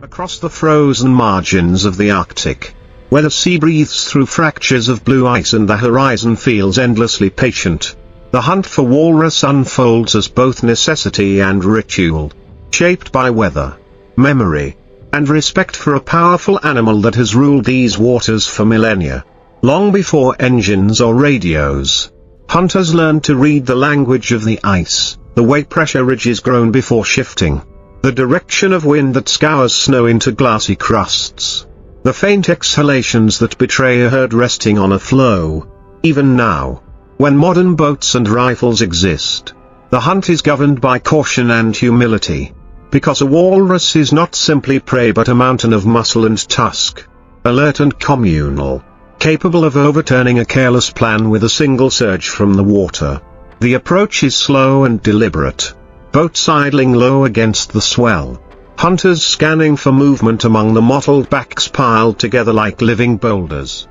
Across the frozen margins of the Arctic, where the sea breathes through fractures of blue ice and the horizon feels endlessly patient, the hunt for walrus unfolds as both necessity and ritual, shaped by weather, memory, and respect for a powerful animal that has ruled these waters for millennia. Long before engines or radios, hunters learned to read the language of the ice, the way pressure ridges grown before shifting, the direction of wind that scours snow into glassy crusts, the faint exhalations that betray a herd resting on a floe. Even now, when modern boats and rifles exist, the hunt is governed by caution and humility, because a walrus is not simply prey but a mountain of muscle and tusk, alert and communal, capable of overturning a careless plan with a single surge from the water. The approach is slow and deliberate, boats idling low against the swell, hunters scanning for movement among the mottled backs piled together like living boulders.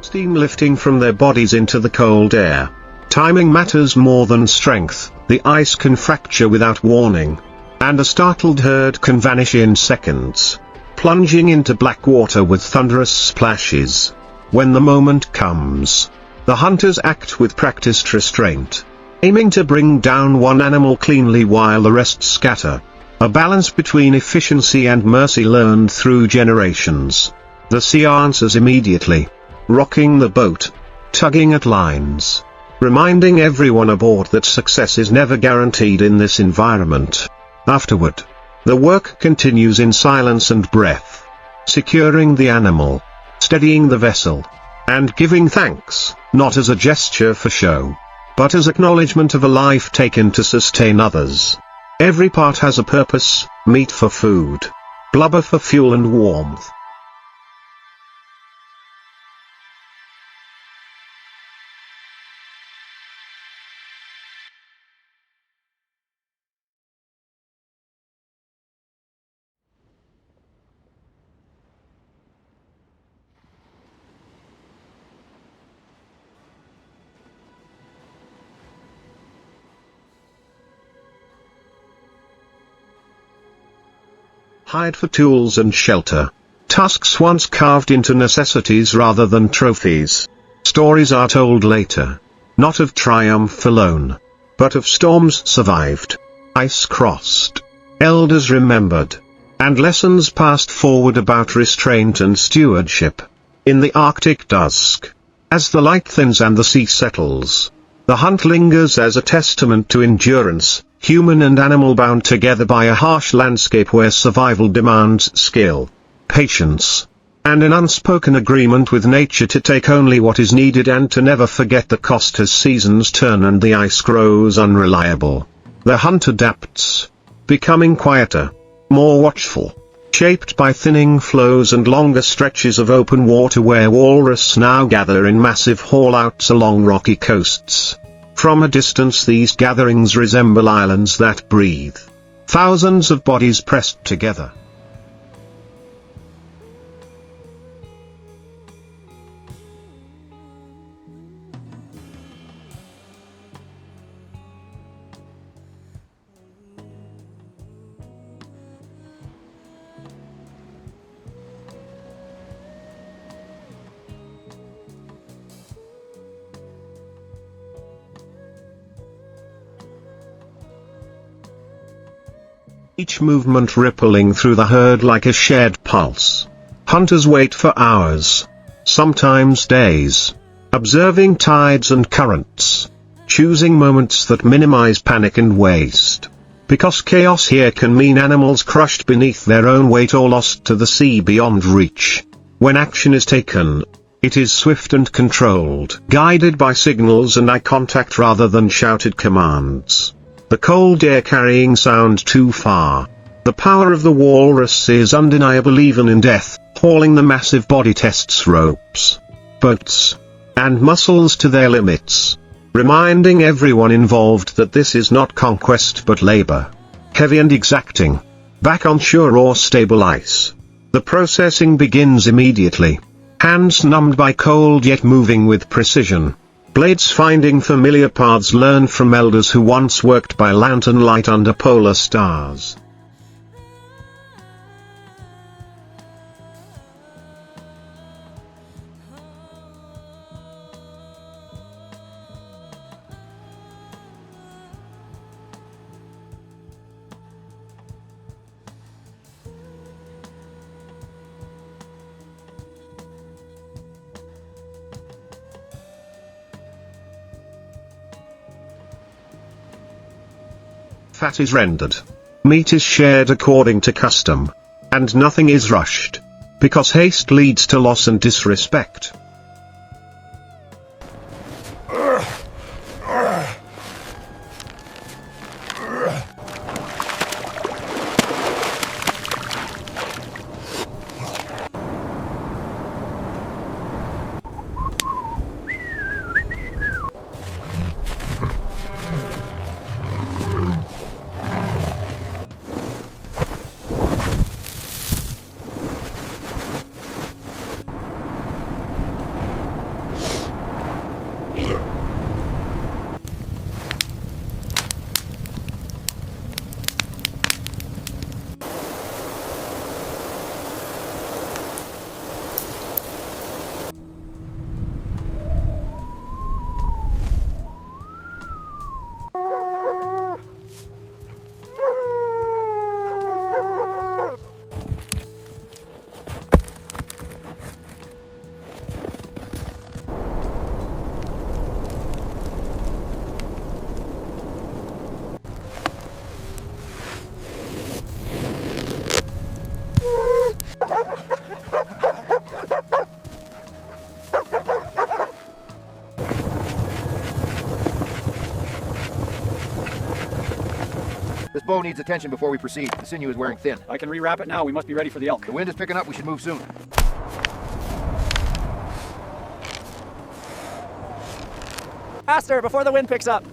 Steam lifting from their bodies into the cold air. Timing matters more than strength. The ice can fracture without warning, and a startled herd can vanish in seconds, plunging into black water with thunderous splashes. When the moment comes, the hunters act with practiced restraint, aiming to bring down one animal cleanly while the rest scatter. A balance between efficiency and mercy learned through generations. The sea answers immediately, rocking the boat, tugging at lines, reminding everyone aboard that success is never guaranteed in this environment. Afterward, the work continues in silence and breath, securing the animal, steadying the vessel, and giving thanks, not as a gesture for show, but as acknowledgement of a life taken to sustain others. Every part has a purpose: meat for food, blubber for fuel and warmth. Hide for tools and shelter. Tusks once carved into necessities rather than trophies. Stories are told later, not of triumph alone, but of storms survived, ice crossed, elders remembered, and lessons passed forward about restraint and stewardship. In the Arctic dusk, as the light thins and the sea settles, the hunt lingers as a testament to endurance, human and animal bound together by a harsh landscape where survival demands skill, patience, and an unspoken agreement with nature to take only what is needed and to never forget the cost as seasons turn and the ice grows unreliable. The hunt adapts, becoming quieter, more watchful, shaped by thinning flows and longer stretches of open water where walrus now gather in massive haulouts along rocky coasts. From a distance these gatherings resemble islands that breathe, thousands of bodies pressed together. Each movement rippling through the herd like a shared pulse. Hunters wait for hours, sometimes days, observing tides and currents, choosing moments that minimize panic and waste. Because chaos here can mean animals crushed beneath their own weight or lost to the sea beyond reach. When action is taken, it is swift and controlled, guided by signals and eye contact rather than shouted commands. The cold air carrying sound too far. The power of the walrus is undeniable even in death, hauling the massive body tests ropes. boats, and muscles to their limits, reminding everyone involved that this is not conquest but labor. Heavy and exacting. Back on sure or stable ice. The processing begins immediately. Hands numbed by cold yet moving with precision. Blades finding familiar paths learned from elders who once worked by lantern light under polar stars. Fat is rendered. Meat is shared according to custom. And nothing is rushed. Because haste leads to loss and disrespect. This bow needs attention before we proceed. The sinew is wearing thin. I can rewrap it now. We must be ready for the elk. The wind is picking up. We should move soon. Faster, before the wind picks up.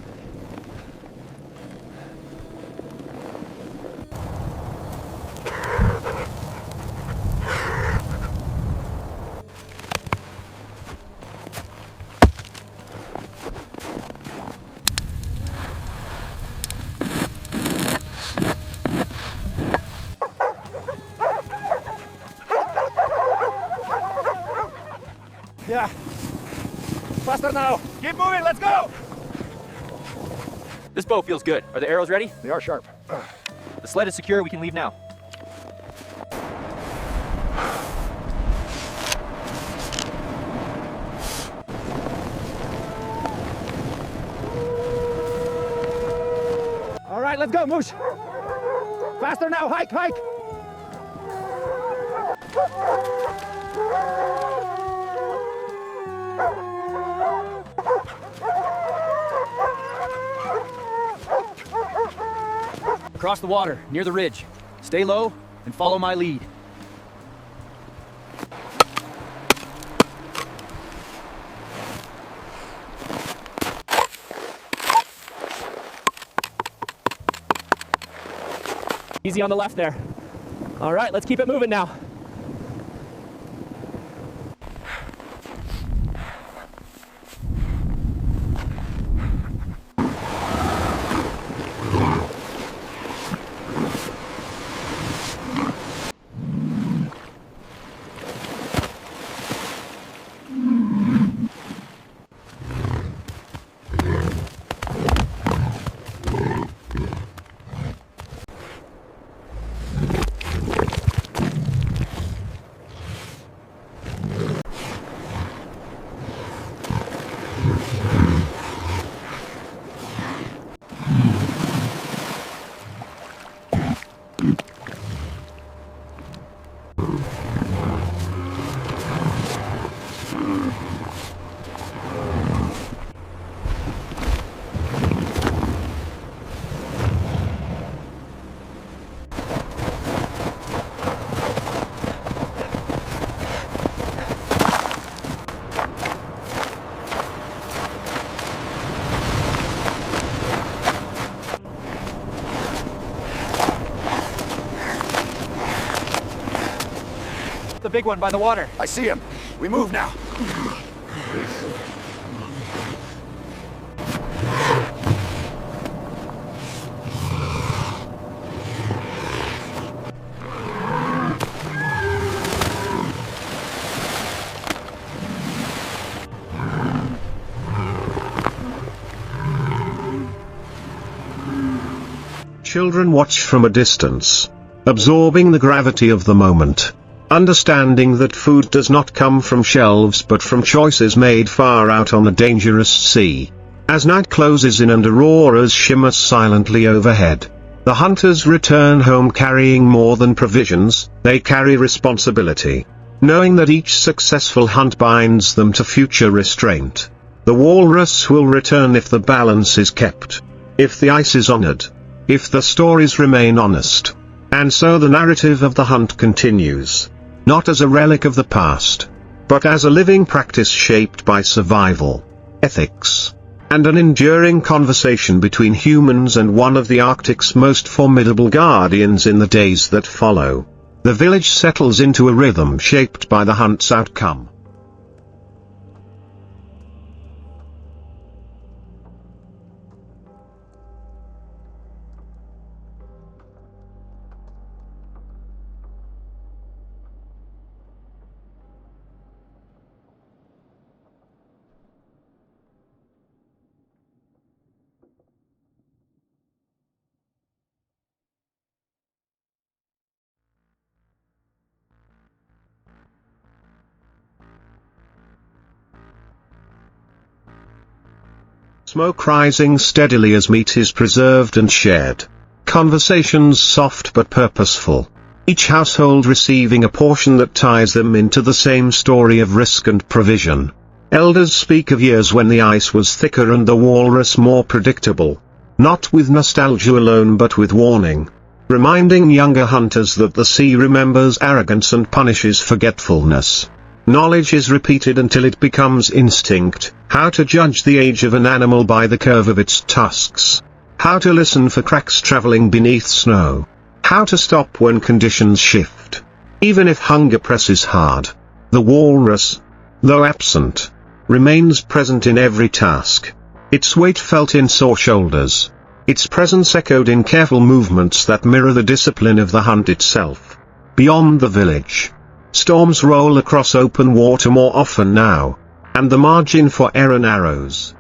Yeah. Faster now. Keep moving. Let's go. This bow feels good. Are the arrows ready? They are sharp. The sled is secure. We can leave now. All right, let's go, Moosh. Faster now. Hike, hike. Across the water, near the ridge. Stay low and follow my lead. Easy on the left there. All right, let's keep it moving now. the big one by the water. I see him. We move now. Children watch from a distance, absorbing the gravity of the moment, understanding that food does not come from shelves but from choices made far out on the dangerous sea. As night closes in and auroras shimmer silently overhead, the hunters return home carrying more than provisions, they carry responsibility, knowing that each successful hunt binds them to future restraint. The walrus will return if the balance is kept, if the ice is honored, if the stories remain honest. And so the narrative of the hunt continues, not as a relic of the past, but as a living practice shaped by survival, ethics, and an enduring conversation between humans and one of the Arctic's most formidable guardians in the days that follow. The village settles into a rhythm shaped by the hunt's outcome. Smoke rising steadily as meat is preserved and shared. Conversations soft but purposeful. Each household receiving a portion that ties them into the same story of risk and provision. Elders speak of years when the ice was thicker and the walrus more predictable. Not with nostalgia alone but with warning. Reminding younger hunters that the sea remembers arrogance and punishes forgetfulness. Knowledge is repeated until it becomes instinct, how to judge the age of an animal by the curve of its tusks. How to listen for cracks traveling beneath snow. How to stop when conditions shift. Even if hunger presses hard. The walrus, though absent, remains present in every task. Its weight felt in sore shoulders. Its presence echoed in careful movements that mirror the discipline of the hunt itself. Beyond the village, storms roll across open water more often now, and the margin for error narrows.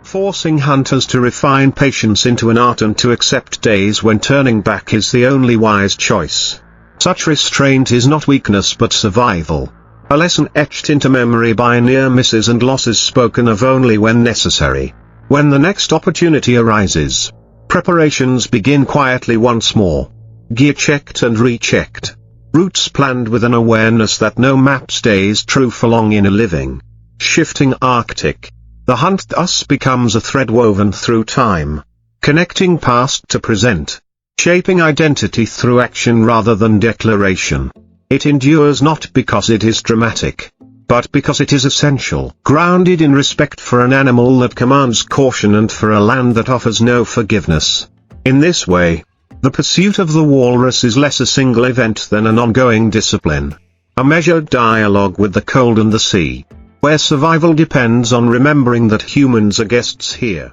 Forcing hunters to refine patience into an art and to accept days when turning back is the only wise choice. Such restraint is not weakness but survival. A lesson etched into memory by near misses and losses spoken of only when necessary. When the next opportunity arises, preparations begin quietly once more. Gear checked and rechecked. Routes planned with an awareness that no map stays true for long in a living, shifting Arctic. The hunt thus becomes a thread woven through time, connecting past to present, shaping identity through action rather than declaration. It endures not because it is dramatic, but because it is essential, grounded in respect for an animal that commands caution and for a land that offers no forgiveness. In this way, the pursuit of the walrus is less a single event than an ongoing discipline, a measured dialogue with the cold and the sea, where survival depends on remembering that humans are guests here.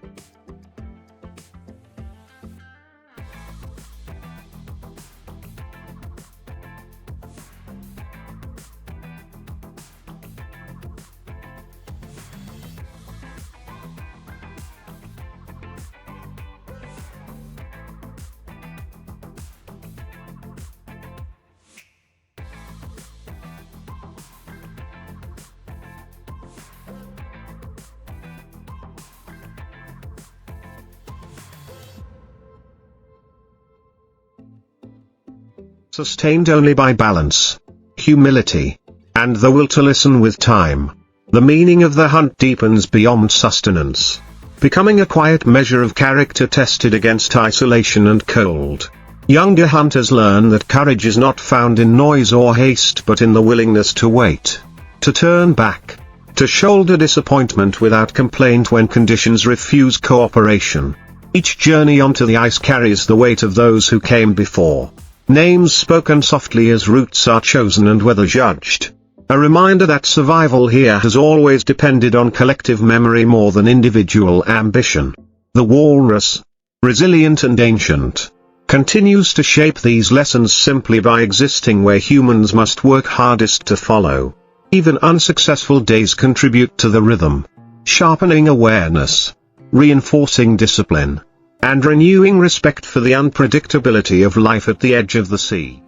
sustained only by balance, humility, and the will to listen with time. The meaning of the hunt deepens beyond sustenance, becoming a quiet measure of character tested against isolation and cold. Younger hunters learn that courage is not found in noise or haste but in the willingness to wait, to turn back, to shoulder disappointment without complaint when conditions refuse cooperation. Each journey onto the ice carries the weight of those who came before. Names spoken softly as routes are chosen and weather judged. A reminder that survival here has always depended on collective memory more than individual ambition. The walrus, resilient and ancient, continues to shape these lessons simply by existing where humans must work hardest to follow. Even unsuccessful days contribute to the rhythm, sharpening awareness, reinforcing discipline, and renewing respect for the unpredictability of life at the edge of the sea.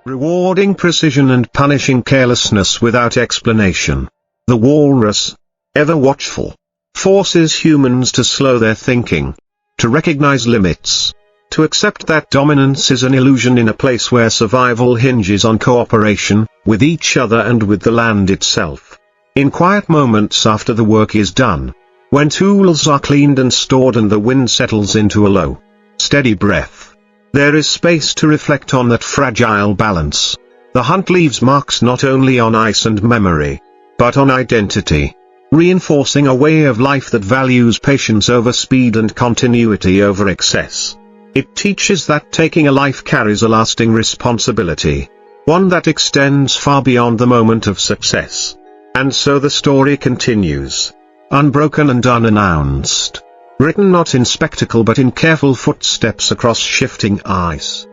Rewarding precision and punishing carelessness without explanation. The walrus, ever watchful, forces humans to slow their thinking, to recognize limits, to accept that dominance is an illusion in a place where survival hinges on cooperation, with each other and with the land itself. In quiet moments after the work is done, when tools are cleaned and stored and the wind settles into a low, steady breath, there is space to reflect on that fragile balance. The hunt leaves marks not only on ice and memory, but on identity, reinforcing a way of life that values patience over speed and continuity over excess. It teaches that taking a life carries a lasting responsibility, one that extends far beyond the moment of success. And so the story continues, unbroken and unannounced. Written not in spectacle but in careful footsteps across shifting ice.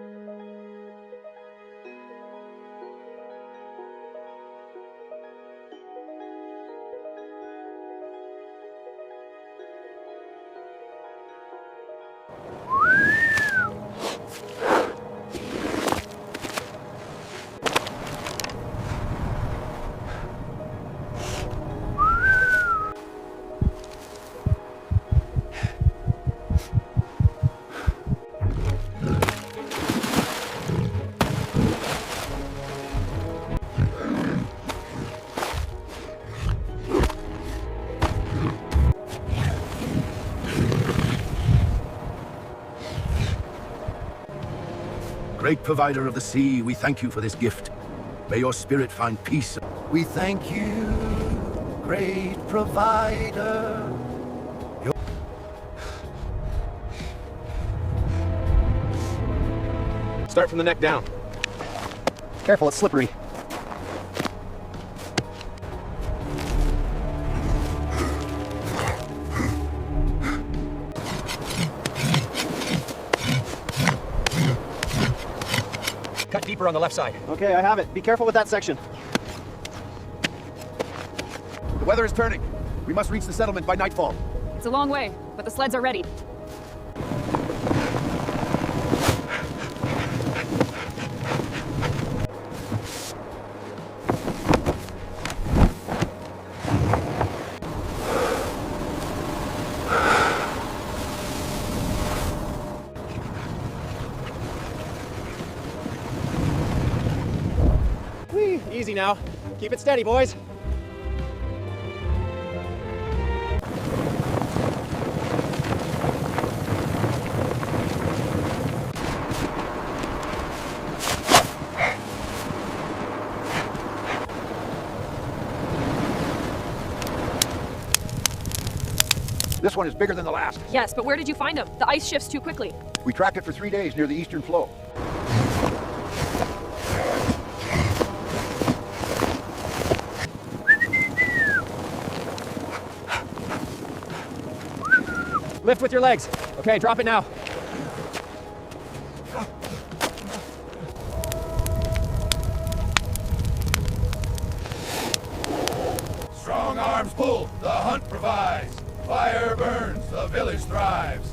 Great provider of the sea, we thank you for this gift. May your spirit find peace. We thank you, great provider. Start from the neck down. Careful, it's slippery. Cut deeper on the left side. Okay, I have it. Be careful with that section. The weather is turning. We must reach the settlement by nightfall. It's a long way, but the sleds are ready. Whee! Easy now. Keep it steady, boys. This one is bigger than the last. Yes, but where did you find them? The ice shifts too quickly. We tracked it for 3 days near the eastern floe. Lift with your legs. Okay, drop it now. pull, the hunt provides. Fire burns, the village thrives.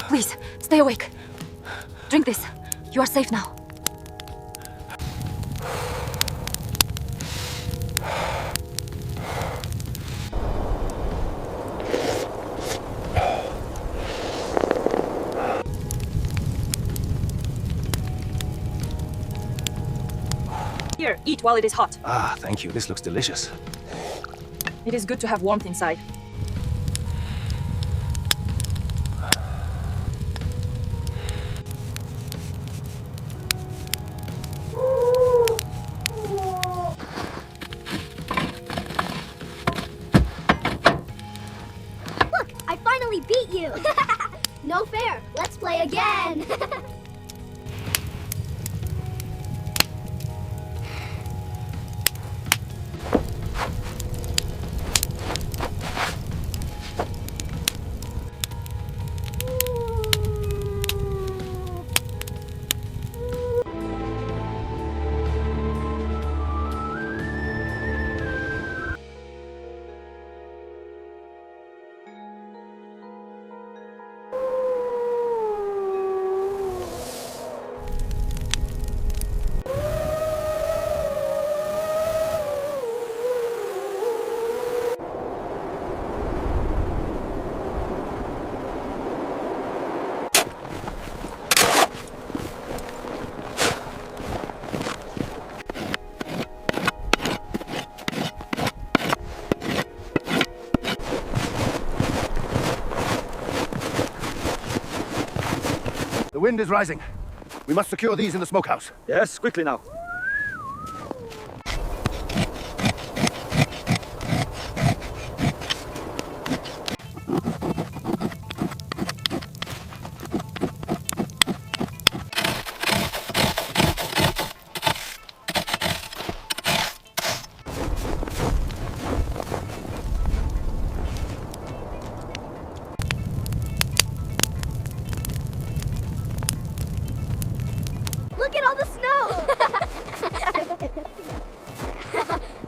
Please, stay awake. Drink this. You are safe now. Here, eat while it is hot. Ah, thank you. This looks delicious. It is good to have warmth inside. Look, I finally beat you! No fair. Let's play again! The wind is rising. We must secure these in the smokehouse. Yes, quickly now. Look at all the snow!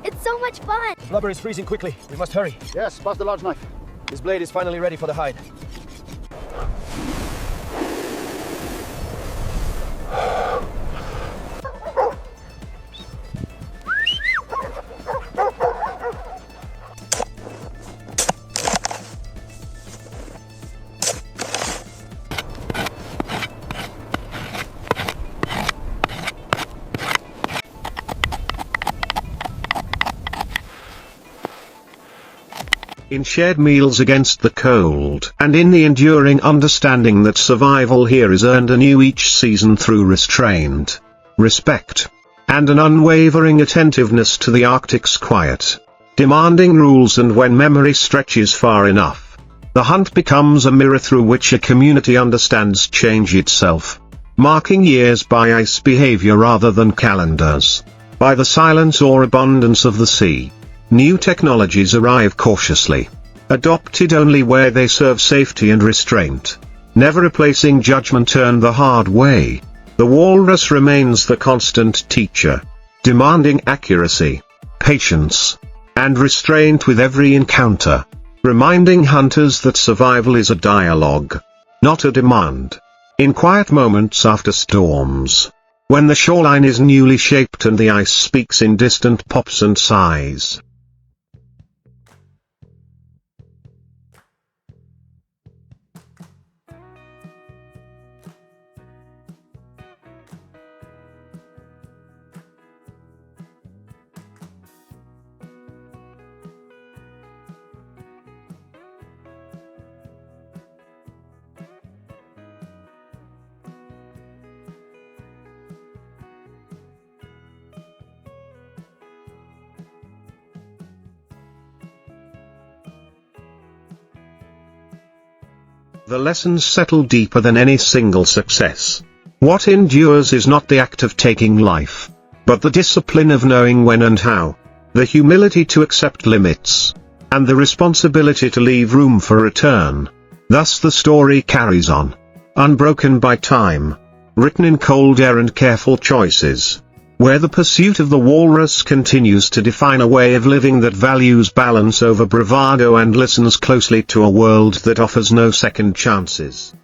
It's so much fun! The blubber is freezing quickly. We must hurry. Yes, pass the large knife. This blade is finally ready for the hide. In shared meals against the cold, and in the enduring understanding that survival here is earned anew each season through restraint, respect, and an unwavering attentiveness to the Arctic's quiet, demanding rules. And when memory stretches far enough, the hunt becomes a mirror through which a community understands change itself, marking years by ice behavior rather than calendars, by the silence or abundance of the sea. New technologies arrive cautiously, adopted only where they serve safety and restraint, never replacing judgment earned the hard way. The walrus remains the constant teacher, demanding accuracy, patience, and restraint with every encounter, reminding hunters that survival is a dialogue, not a demand. In quiet moments after storms, when the shoreline is newly shaped and the ice speaks in distant pops and sighs, The lessons settle deeper than any single success. What endures is not the act of taking life, but the discipline of knowing when and how, the humility to accept limits, and the responsibility to leave room for return. Thus the story carries on, unbroken by time, written in cold air and careful choices, where the pursuit of the walrus continues to define a way of living that values balance over bravado and listens closely to a world that offers no second chances.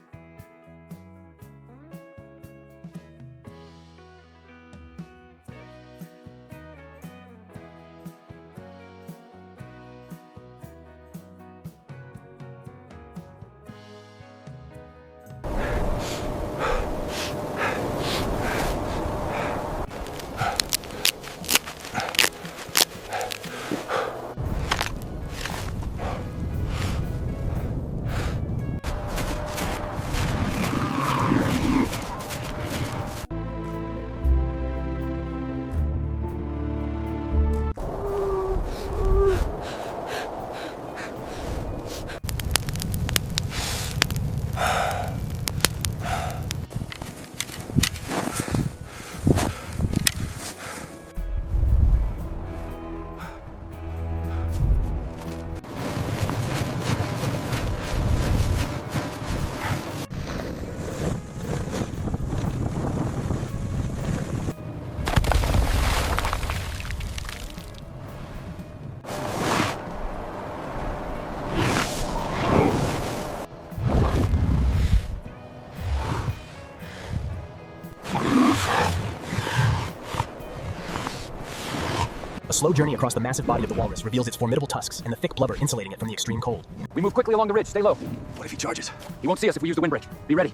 A slow journey across the massive body of the walrus reveals its formidable tusks and the thick blubber insulating it from the extreme cold. We move quickly along the ridge. Stay low. What if he charges? He won't see us if we use the windbreak. Be ready.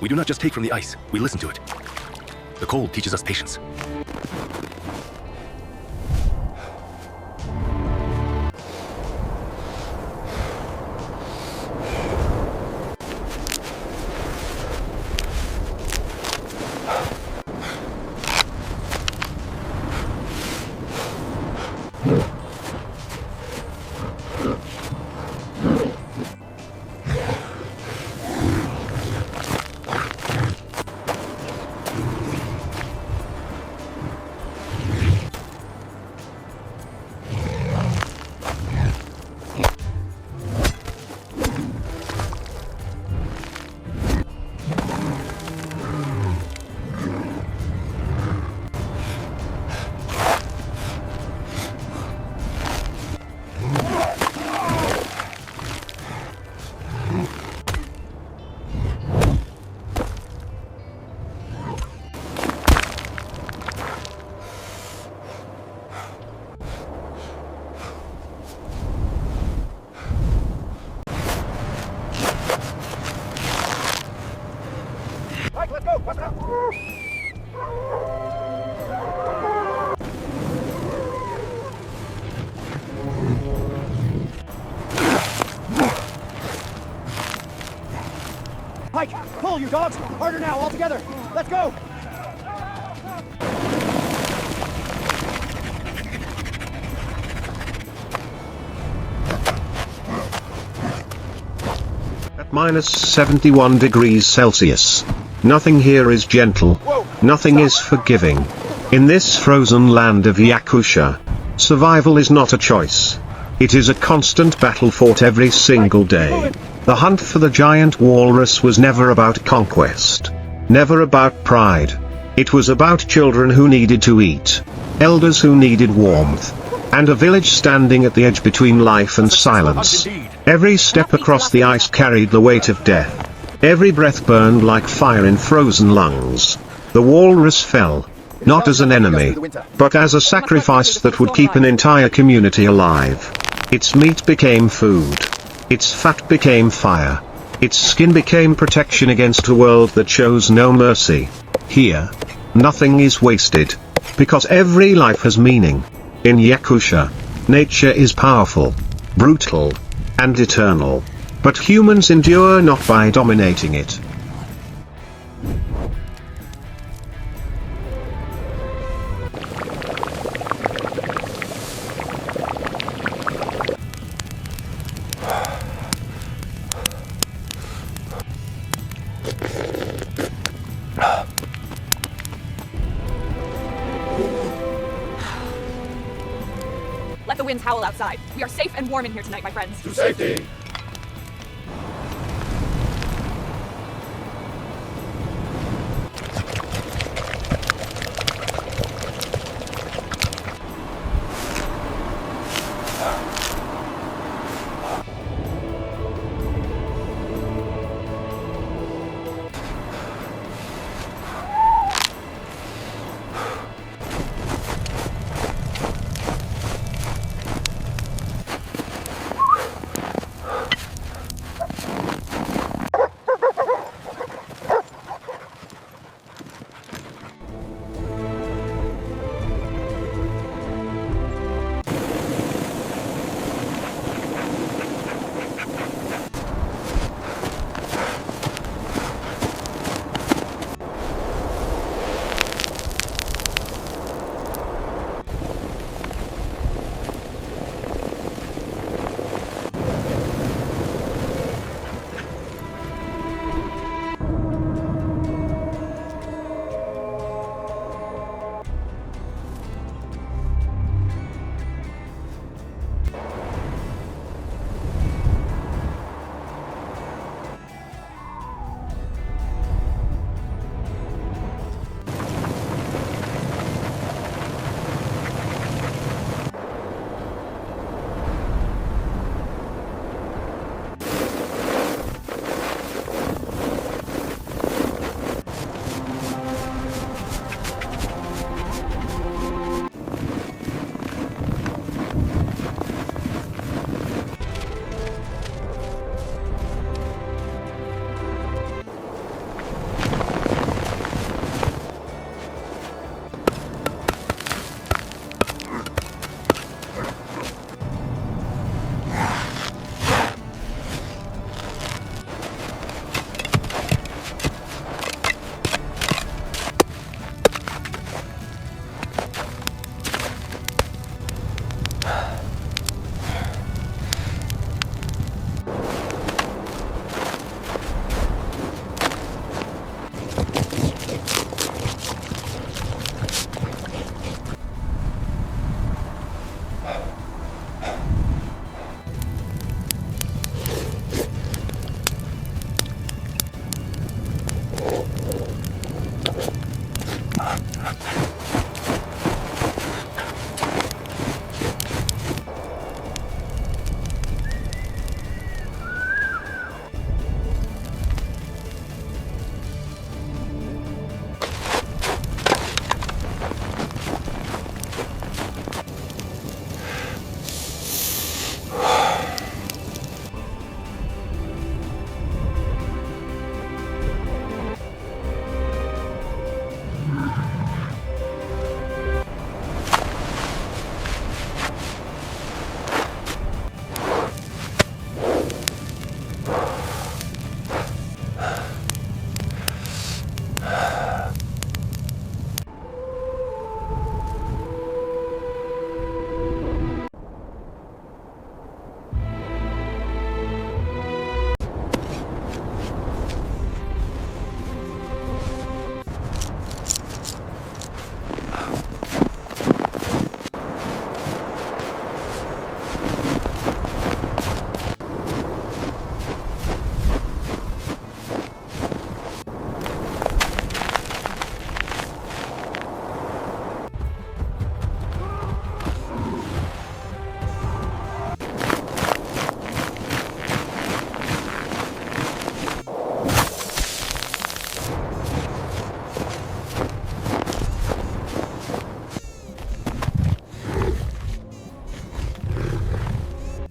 We do not just take from the ice, we listen to it. The cold teaches us patience. Pike, pull, you dogs! Harder now, all together! Let's go! At minus 71 degrees Celsius. Nothing here is gentle. Nothing is forgiving. In this frozen land of Yakutia, survival is not a choice. It is a constant battle fought every single day. The hunt for the giant walrus was never about conquest. Never about pride. It was about children who needed to eat. Elders who needed warmth. And a village standing at the edge between life and silence. Every step across the ice carried the weight of death. Every breath burned like fire in frozen lungs. The walrus fell. Not as an enemy, but as a sacrifice that would keep an entire community alive. Its meat became food. Its fat became fire. Its skin became protection against a world that shows no mercy. Here, nothing is wasted. Because every life has meaning. In Yakutia, nature is powerful, brutal, and eternal. But humans endure not by dominating it. Let the winds howl outside. We are safe and warm in here tonight, my friends. To safety!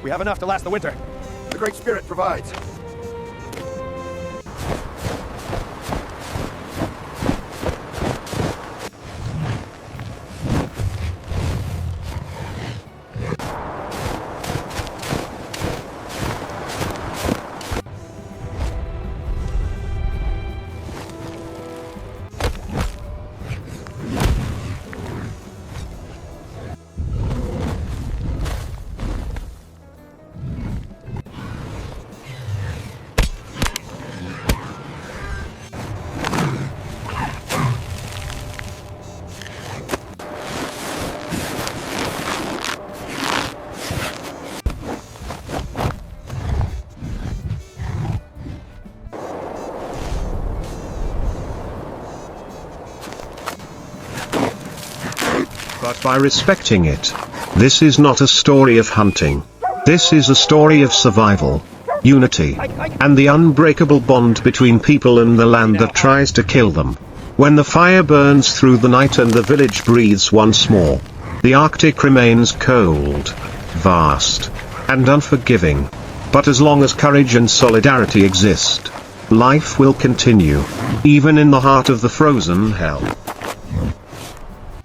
We have enough to last the winter. The Great Spirit provides. But by respecting it, this is not a story of hunting. This is a story of survival, unity, and the unbreakable bond between people and the land that tries to kill them. When the fire burns through the night and the village breathes once more, the Arctic remains cold, vast, and unforgiving. But as long as courage and solidarity exist, life will continue, even in the heart of the frozen hell.